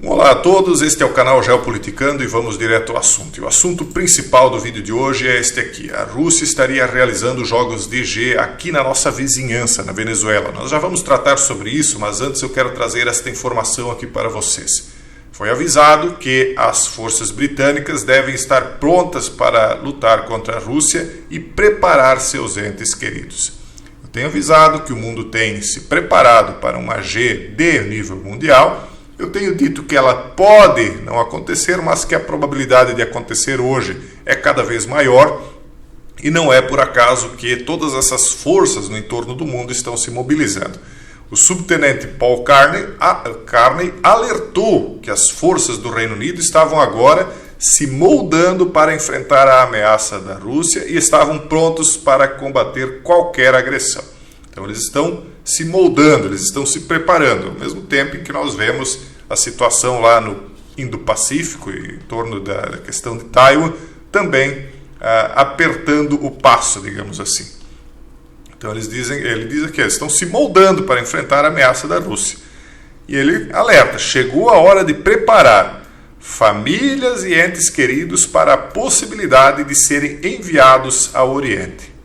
Olá a todos, este é o canal Geopoliticando e vamos direto ao assunto. E o assunto principal do vídeo de hoje é este aqui. A Rússia estaria realizando jogos DG aqui na nossa vizinhança, na Venezuela. Nós já vamos tratar sobre isso, mas antes eu quero trazer esta informação aqui para vocês. Foi avisado que as forças britânicas devem estar prontas para lutar contra a Rússia e preparar seus entes queridos. Eu tenho avisado que o mundo tem se preparado para uma G de nível mundial. Eu tenho dito que ela pode não acontecer, mas que a probabilidade de acontecer hoje é cada vez maior. E não é por acaso que todas essas forças no entorno do mundo estão se mobilizando. O subtenente Paul Carney alertou que as forças do Reino Unido estavam agora se moldando para enfrentar a ameaça da Rússia e estavam prontos para combater qualquer agressão. Então eles estão se moldando, eles estão se preparando, ao mesmo tempo em que nós vemos a situação lá no Indo-Pacífico, em torno da questão de Taiwan, também apertando o passo, digamos assim. Então ele diz que eles estão se moldando para enfrentar a ameaça da Rússia. E ele alerta, chegou a hora de preparar famílias e entes queridos para a possibilidade de serem enviados ao Oriente.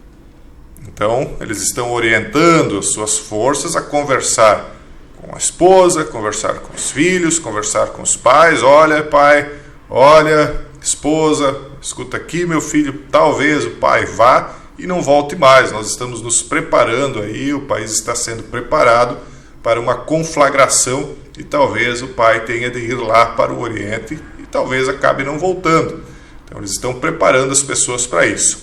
Então, eles estão orientando as suas forças a conversar com a esposa, conversar com os filhos, conversar com os pais. Olha, pai, olha, esposa, escuta aqui, meu filho, talvez o pai vá e não volte mais. Nós estamos nos preparando aí, o país está sendo preparado para uma conflagração e talvez o pai tenha de ir lá para o Oriente e talvez acabe não voltando. Então, eles estão preparando as pessoas para isso.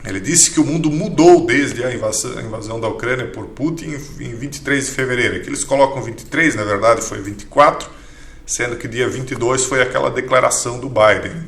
Ele disse que o mundo mudou desde a invasão da Ucrânia por Putin em 23 de fevereiro. Aqui eles colocam 23, na verdade foi 24, sendo que dia 22 foi aquela declaração do Biden.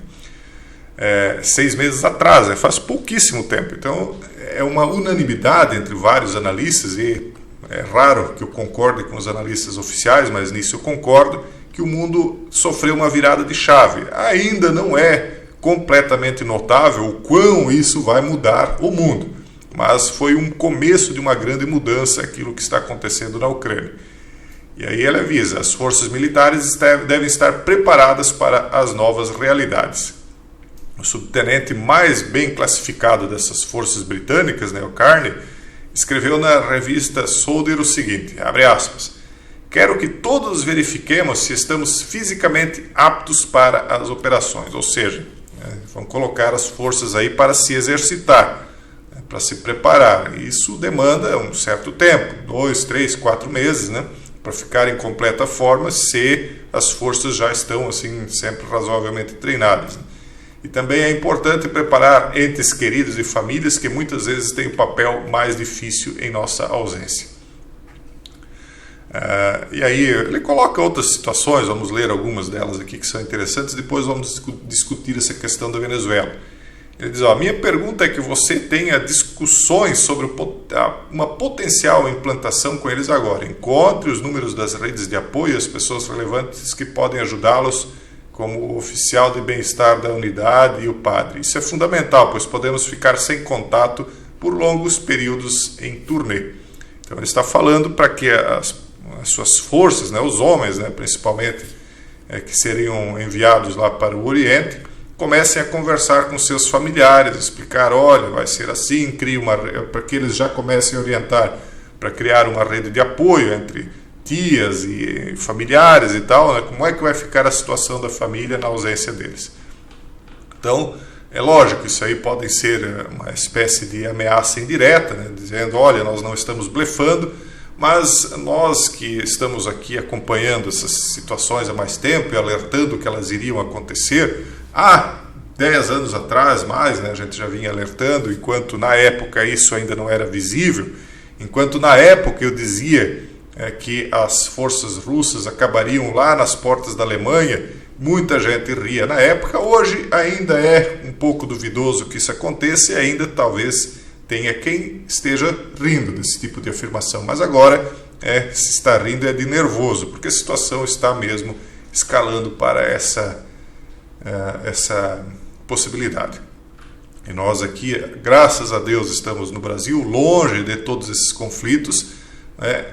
6 meses atrás, faz pouquíssimo tempo. Então é uma unanimidade entre vários analistas, e é raro que eu concorde com os analistas oficiais, mas nisso eu concordo, que o mundo sofreu uma virada de chave. Ainda não é completamente notável o quão isso vai mudar o mundo, mas foi um começo de uma grande mudança aquilo que está acontecendo na Ucrânia. E aí ele avisa, as forças militares devem estar preparadas para as novas realidades. O subtenente mais bem classificado dessas forças britânicas, o Carney, escreveu na revista Soldier o seguinte, abre aspas, quero que todos verifiquemos se estamos fisicamente aptos para as operações, ou seja, vão colocar as forças aí para se exercitar, para se preparar. Isso demanda um certo tempo, 2, 3, 4 meses, para ficar em completa forma, se as forças já estão assim sempre razoavelmente treinadas. E também é importante preparar entes queridos e famílias que muitas vezes têm o papel mais difícil em nossa ausência. E aí ele coloca outras situações, vamos ler algumas delas aqui que são interessantes, depois vamos discutir essa questão da Venezuela. Ele diz, a minha pergunta é que você tenha discussões sobre uma potencial implantação com eles agora. Encontre os números das redes de apoio, as pessoas relevantes que podem ajudá-los, como o oficial de bem-estar da unidade e o padre. Isso é fundamental, pois podemos ficar sem contato por longos períodos em turnê. Então ele está falando para que as suas forças, os homens, principalmente, que seriam enviados lá para o Oriente, comecem a conversar com seus familiares, explicar, olha, vai ser assim, para que eles já comecem a orientar para criar uma rede de apoio entre tias e familiares e tal, como é que vai ficar a situação da família na ausência deles. Então, é lógico, isso aí pode ser uma espécie de ameaça indireta, dizendo, olha, nós não estamos blefando, mas nós que estamos aqui acompanhando essas situações há mais tempo e alertando que elas iriam acontecer, há 10 anos atrás, mais, a gente já vinha alertando, enquanto na época isso ainda não era visível, enquanto na época eu dizia que as forças russas acabariam lá nas portas da Alemanha, muita gente ria na época, hoje ainda é um pouco duvidoso que isso aconteça e ainda talvez tenha quem esteja rindo desse tipo de afirmação, mas agora se está rindo é de nervoso, porque a situação está mesmo escalando para essa possibilidade. E nós aqui, graças a Deus, estamos no Brasil, longe de todos esses conflitos,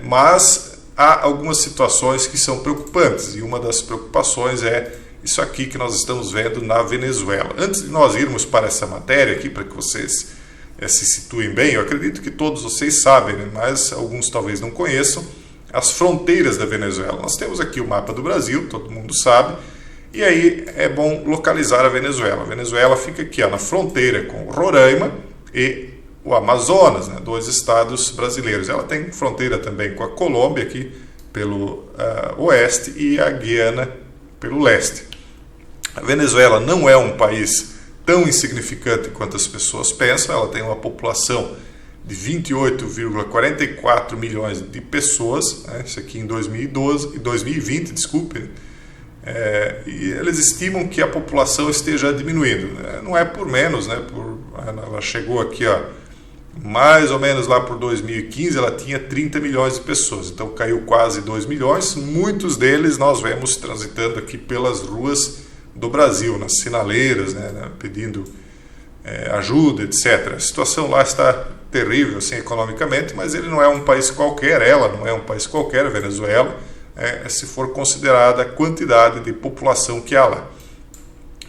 mas há algumas situações que são preocupantes, e uma das preocupações é isso aqui que nós estamos vendo na Venezuela. Antes de nós irmos para essa matéria aqui, para que vocês se situem bem, eu acredito que todos vocês sabem, né? Mas alguns talvez não conheçam, as fronteiras da Venezuela. Nós temos aqui o mapa do Brasil, todo mundo sabe, e aí é bom localizar a Venezuela. A Venezuela fica aqui, ó, na fronteira com o Roraima e o Amazonas, né, 2 estados brasileiros. Ela tem fronteira também com a Colômbia, aqui pelo oeste, e a Guiana pelo leste. A Venezuela não é um país tão insignificante quanto as pessoas pensam. Ela tem uma população de 28,44 milhões de pessoas, né, isso aqui em 2020, desculpe, e eles estimam que a população esteja diminuindo. Não é por menos, né, ela chegou aqui, ó, mais ou menos lá por 2015, ela tinha 30 milhões de pessoas, então caiu quase 2 milhões, muitos deles nós vemos transitando aqui pelas ruas do Brasil, nas sinaleiras, né, pedindo ajuda, etc. A situação lá está terrível, assim, economicamente, mas ele não é um país qualquer, ela não é um país qualquer, a Venezuela, se for considerada a quantidade de população que há lá.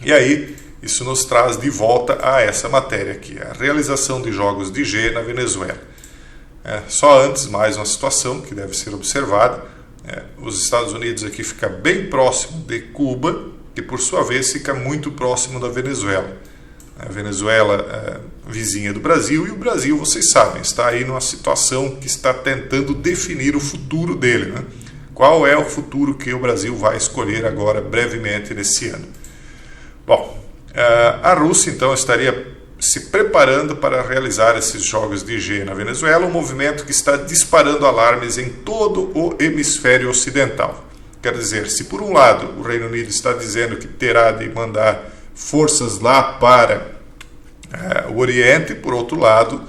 E aí, isso nos traz de volta a essa matéria aqui, a realização de jogos de G na Venezuela. Só antes, mais uma situação que deve ser observada, os Estados Unidos aqui fica bem próximo de Cuba, que por sua vez fica muito próximo da Venezuela. A Venezuela vizinha do Brasil, e o Brasil, vocês sabem, está aí numa situação que está tentando definir o futuro dele, né? Qual é o futuro que o Brasil vai escolher agora, brevemente, nesse ano? Bom, a Rússia, então, estaria se preparando para realizar esses jogos de G na Venezuela, um movimento que está disparando alarmes em todo o hemisfério ocidental. Quer dizer, se por um lado o Reino Unido está dizendo que terá de mandar forças lá para o Oriente, por outro lado,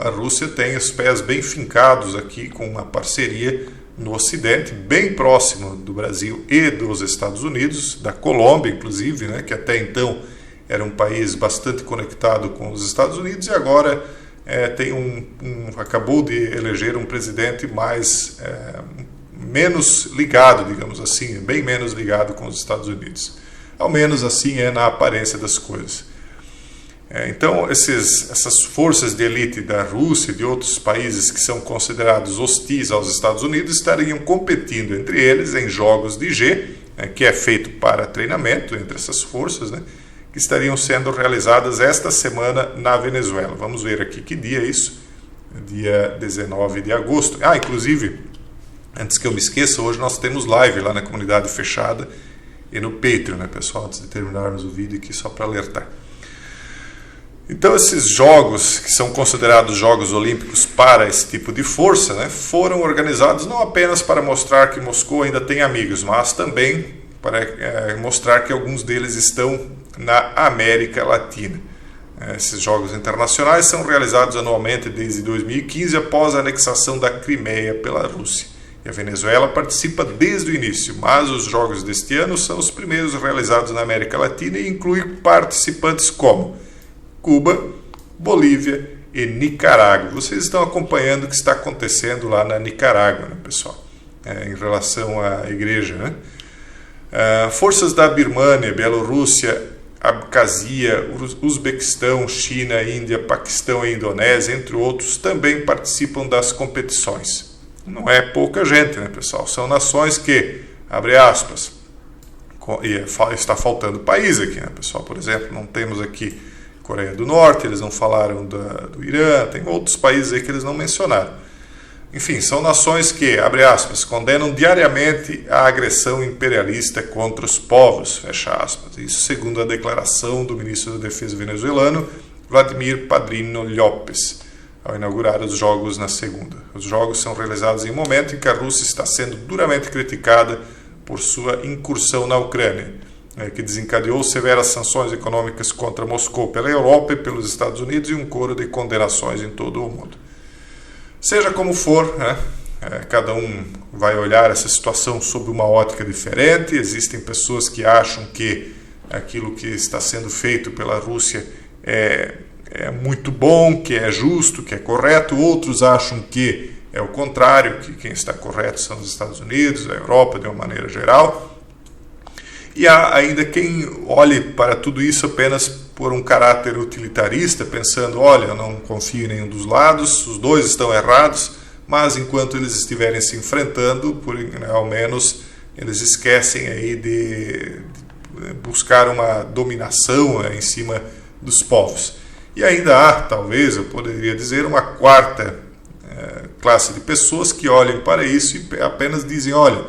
a Rússia tem os pés bem fincados aqui com uma parceria no Ocidente, bem próximo do Brasil e dos Estados Unidos, da Colômbia, inclusive, né, que até então era um país bastante conectado com os Estados Unidos, e agora acabou de eleger um presidente menos ligado, digamos assim, bem menos ligado com os Estados Unidos. Ao menos assim é na aparência das coisas. Então, essas forças de elite da Rússia e de outros países que são considerados hostis aos Estados Unidos estariam competindo entre eles em jogos de G, que é feito para treinamento entre essas forças, né, que estariam sendo realizadas esta semana na Venezuela. Vamos ver aqui que dia é isso, dia 19 de agosto. Inclusive, antes que eu me esqueça, hoje nós temos live lá na comunidade fechada e no Patreon, né, pessoal, antes de terminarmos o vídeo aqui, só para alertar. Então, esses jogos, que são considerados Jogos Olímpicos para esse tipo de força, né, foram organizados não apenas para mostrar que Moscou ainda tem amigos, mas também para mostrar que alguns deles estão na América Latina. Esses jogos internacionais são realizados anualmente desde 2015, após a anexação da Crimeia pela Rússia. E a Venezuela participa desde o início, mas os jogos deste ano são os primeiros realizados na América Latina e incluem participantes como Cuba, Bolívia e Nicarágua. Vocês estão acompanhando o que está acontecendo lá na Nicarágua, né, pessoal? Em relação à igreja, né? Forças da Birmânia, Bielorrússia, Abkhazia, Uzbequistão, China, Índia, Paquistão e Indonésia, entre outros, também participam das competições. Não é pouca gente, né, pessoal? São nações que, abre aspas, e está faltando país aqui, né, pessoal? Por exemplo, não temos aqui Coreia do Norte, eles não falaram do Irã, tem outros países aí que eles não mencionaram. Enfim, são nações que, abre aspas, condenam diariamente a agressão imperialista contra os povos, fecha aspas. Isso segundo a declaração do ministro da Defesa venezuelano, Vladimir Padrino López, ao inaugurar os Jogos na segunda. Os Jogos são realizados em um momento em que a Rússia está sendo duramente criticada por sua incursão na Ucrânia, que desencadeou severas sanções econômicas contra Moscou pela Europa e pelos Estados Unidos e um coro de condenações em todo o mundo. Seja como for, né, cada um vai olhar essa situação sob uma ótica diferente. Existem pessoas que acham que aquilo que está sendo feito pela Rússia é muito bom, que é justo, que é correto. Outros acham que é o contrário, que quem está correto são os Estados Unidos, a Europa de uma maneira geral. E há ainda quem olhe para tudo isso apenas por um caráter utilitarista, pensando, olha, eu não confio em nenhum dos lados, os dois estão errados, mas enquanto eles estiverem se enfrentando, ao menos eles esquecem aí de buscar uma dominação em cima dos povos. E ainda há, talvez, eu poderia dizer, uma quarta classe de pessoas que olhem para isso e apenas dizem, olha,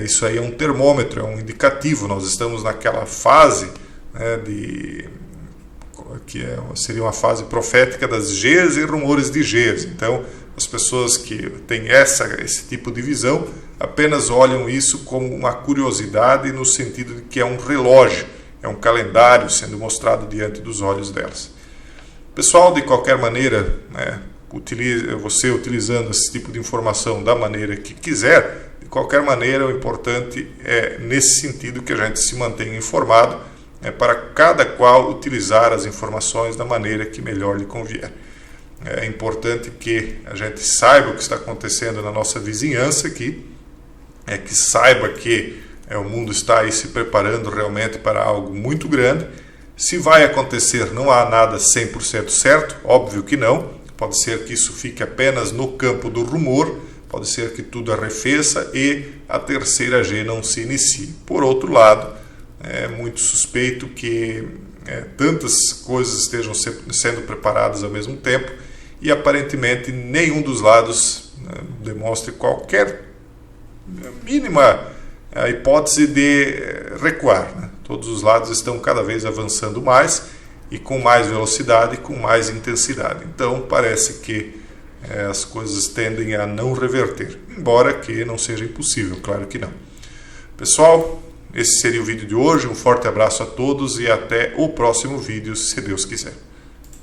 isso aí é um termômetro, é um indicativo, nós estamos naquela fase seria uma fase profética das Gs e rumores de Gs. Então, as pessoas que têm esse tipo de visão apenas olham isso como uma curiosidade no sentido de que é um relógio, é um calendário sendo mostrado diante dos olhos delas. Pessoal, de qualquer maneira, você utilizando esse tipo de informação da maneira que quiser, de qualquer maneira o importante é nesse sentido que a gente se mantenha informado, para cada qual utilizar as informações da maneira que melhor lhe convier. É importante que a gente saiba o que está acontecendo na nossa vizinhança aqui, que saiba que o mundo está aí se preparando realmente para algo muito grande. Se vai acontecer, não há nada 100% certo, óbvio que não. Pode ser que isso fique apenas no campo do rumor, pode ser que tudo arrefeça e a terceira G não se inicie. Por outro lado, é muito suspeito que tantas coisas estejam sendo preparadas ao mesmo tempo e aparentemente nenhum dos lados demonstre qualquer mínima hipótese de recuar. Todos os lados estão cada vez avançando mais e com mais velocidade e com mais intensidade. Então parece que as coisas tendem a não reverter, embora que não seja impossível, claro que não. Pessoal, esse seria o vídeo de hoje, um forte abraço a todos e até o próximo vídeo, se Deus quiser.